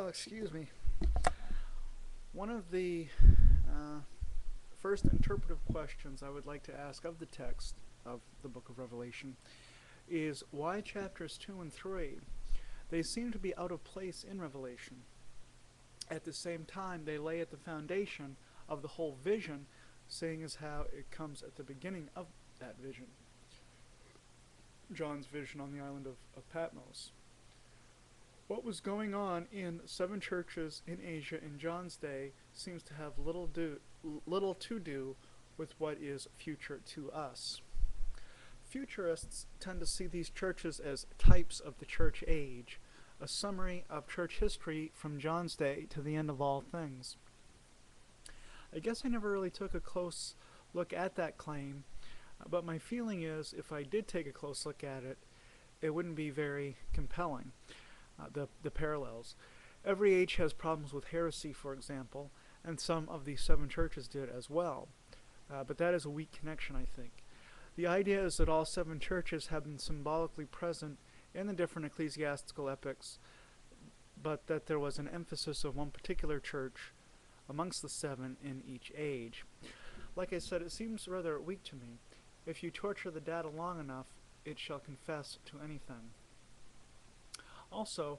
Excuse me. One of the first interpretive questions I would like to ask of the text of the book of Revelation is why chapters 2 and 3? They seem to be out of place in Revelation. At the same time, they lay at the foundation of the whole vision, seeing as how it comes at the beginning of that vision. John's vision on the island of Patmos. What was going on in 7 churches in Asia in John's day seems to have little to do with what is future to us. Futurists tend to see these churches as types of the church age, a summary of church history from John's day to the end of all things. I guess I never really took a close look at that claim, but my feeling is if I did take a close look at it, it wouldn't be very compelling. The parallels. Every age has problems with heresy, for example, and some of the 7 churches did as well. But that is a weak connection, I think. The idea is that all 7 churches have been symbolically present in the different ecclesiastical epochs, but that there was an emphasis of one particular church amongst the 7 in each age. Like I said, it seems rather weak to me. If you torture the data long enough, it shall confess to anything. Also,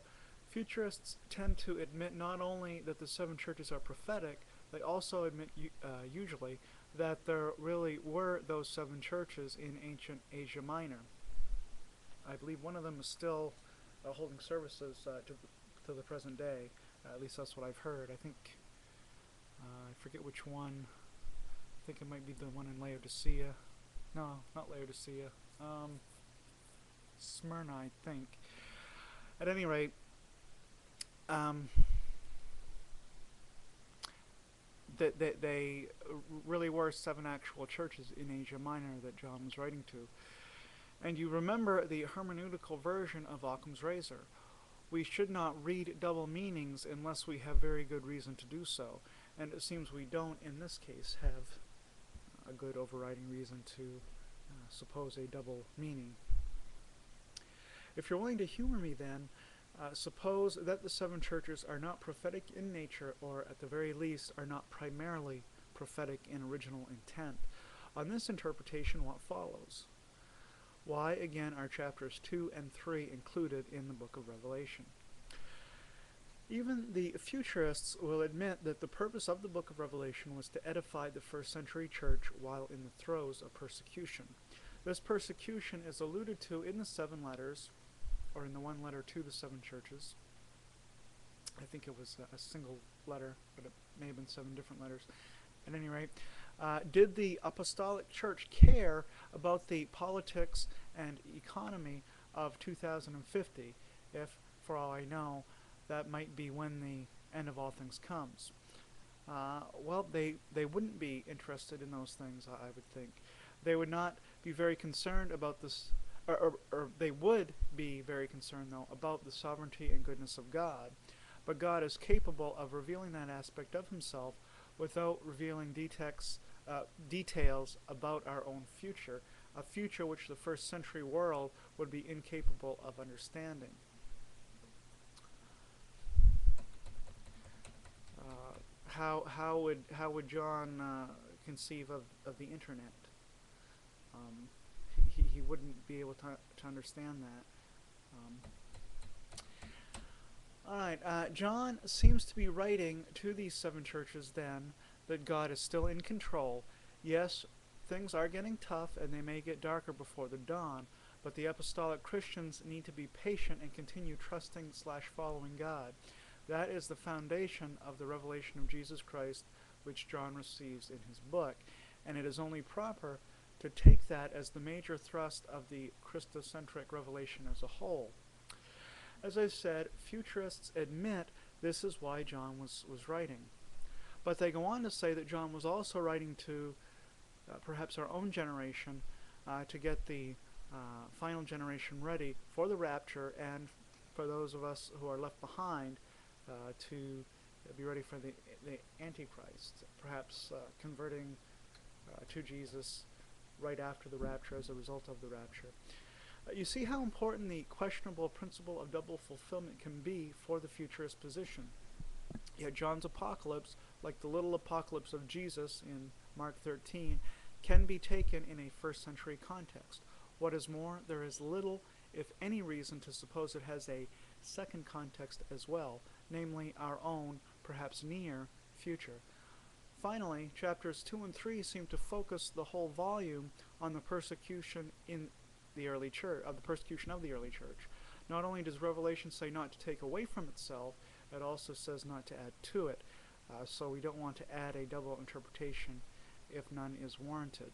futurists tend to admit not only that the 7 churches are prophetic, they also admit usually that there really were those 7 churches in ancient Asia Minor. I believe one of them is still holding services to the present day. At least that's what I've heard. I think, I forget which one. I think it might be the one in Laodicea. No, not Laodicea. Smyrna, I think. At any rate, they really were 7 actual churches in Asia Minor that John was writing to. And you remember the hermeneutical version of Occam's razor. We should not read double meanings unless we have very good reason to do so. And it seems we don't, in this case, have a good overriding reason to suppose a double meaning. If you're willing to humor me then, suppose that the 7 churches are not prophetic in nature, or at the very least are not primarily prophetic in original intent. On this interpretation, what follows? Why, again, are chapters 2 and 3 included in the book of Revelation? Even the futurists will admit that the purpose of the book of Revelation was to edify the first century church while in the throes of persecution. This persecution is alluded to in the 7 letters, or in the 1 letter to the 7 churches. I think it was a single letter, but it may have been 7 different letters. At any rate, did the apostolic church care about the politics and economy of 2050? If, for all I know, that might be when the end of all things comes. Well, they wouldn't be interested in those things, I would think. They would not be very concerned about this, or they would be very concerned, though, about the sovereignty and goodness of God. But God is capable of revealing that aspect of himself without revealing details about our own future, a future which the first century world would be incapable of understanding. How would John conceive of the internet? He wouldn't be able to understand that. Alright, John seems to be writing to these 7 churches then that God is still in control. Yes, things are getting tough and they may get darker before the dawn, but the apostolic Christians need to be patient and continue trusting/following God. That is the foundation of the revelation of Jesus Christ which John receives in his book, and it is only proper to take that as the major thrust of the Christocentric revelation as a whole. As I said, futurists admit this is why John was writing. But they go on to say that John was also writing to perhaps our own generation to get the final generation ready for the rapture, and for those of us who are left behind to be ready for the Antichrist, perhaps converting to Jesus right after the rapture as a result of the rapture. You see how important the questionable principle of double fulfillment can be for the futurist position. Yet John's apocalypse, like the little apocalypse of Jesus in Mark 13, can be taken in a first century context. What is more, there is little, if any, reason to suppose it has a second context as well, namely our own, perhaps near, future. Finally, chapters 2 and 3 seem to focus the whole volume on the persecution in the early church, of the persecution of the early church. Not only does Revelation say not to take away from itself, it also says not to add to it. So we don't want to add a double interpretation if none is warranted.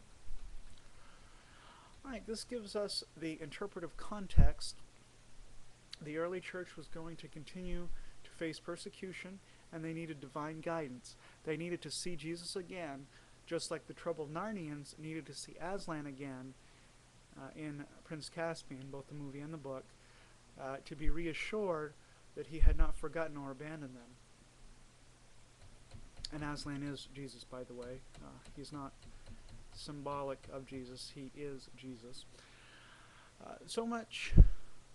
Alright, this gives us the interpretive context. The early church was going to continue to face persecution, and they needed divine guidance. They needed to see Jesus again, just like the troubled Narnians needed to see Aslan again in Prince Caspian, both the movie and the book, to be reassured that he had not forgotten or abandoned them. And Aslan is Jesus, by the way. He's not symbolic of Jesus, he is Jesus. So much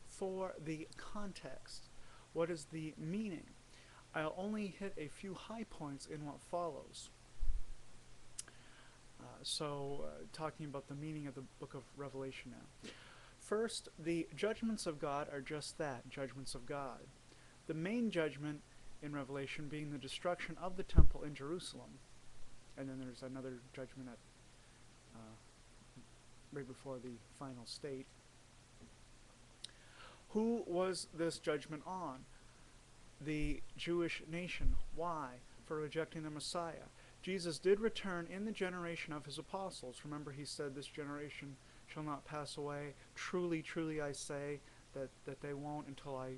for the context. What is the meaning? I'll only hit a few high points in what follows. Talking about the meaning of the book of Revelation now. First, the judgments of God are just that, judgments of God. The main judgment in Revelation being the destruction of the temple in Jerusalem. And then there's another judgment at right before the final state. Who was this judgment on? The Jewish nation. Why? For rejecting the Messiah. Jesus did return in the generation of his apostles. Remember, he said, this generation shall not pass away. Truly, truly I say that they won't until I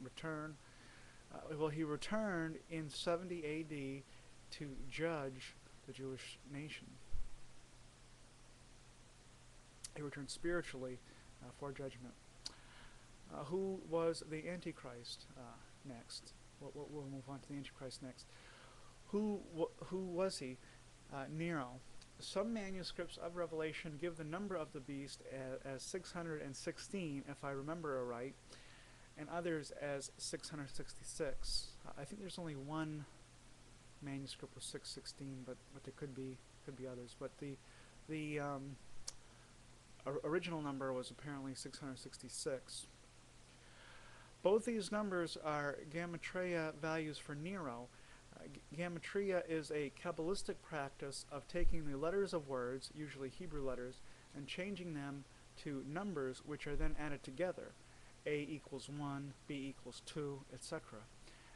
return. Well, he returned in 70 A.D. to judge the Jewish nation. He returned spiritually for judgment. Who was the Antichrist next? We'll move on to the Antichrist next. Who was he? Nero. Some manuscripts of Revelation give the number of the beast as 616, if I remember right, and others as 666. I think there's only one manuscript with 616, but there could be others. But the original number was apparently 666. Both these numbers are Gematria values for Nero. Gematria is a Kabbalistic practice of taking the letters of words, usually Hebrew letters, and changing them to numbers which are then added together. A equals 1, B equals 2, etc.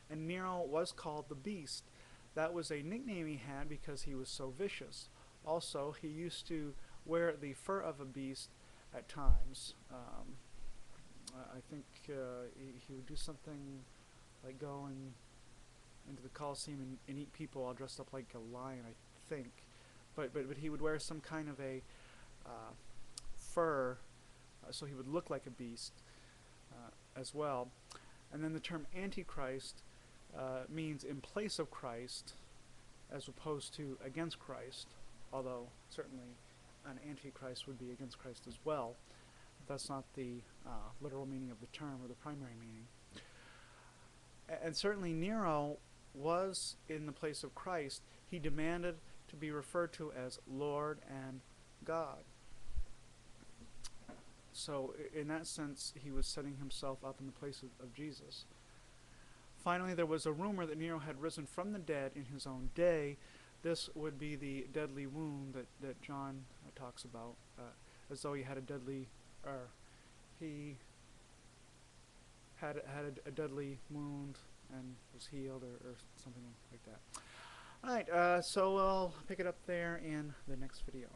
And Nero was called the Beast. That was a nickname he had because he was so vicious. Also, he used to wear the fur of a beast at times. I think he would do something like go into the Colosseum and eat people all dressed up like a lion, I think. But he would wear some kind of a fur, so he would look like a beast as well. And then the term Antichrist means in place of Christ, as opposed to against Christ, although certainly an Antichrist would be against Christ as well. That's not the literal meaning of the term or the primary meaning. And certainly Nero was in the place of Christ. He demanded to be referred to as Lord and God. So in that sense, he was setting himself up in the place of Jesus. Finally, there was a rumor that Nero had risen from the dead in his own day. This would be the deadly wound that John talks about, as though he had a deadly, he had a deadly wound and was healed, or something like that. Alright, so I'll pick it up there in the next video.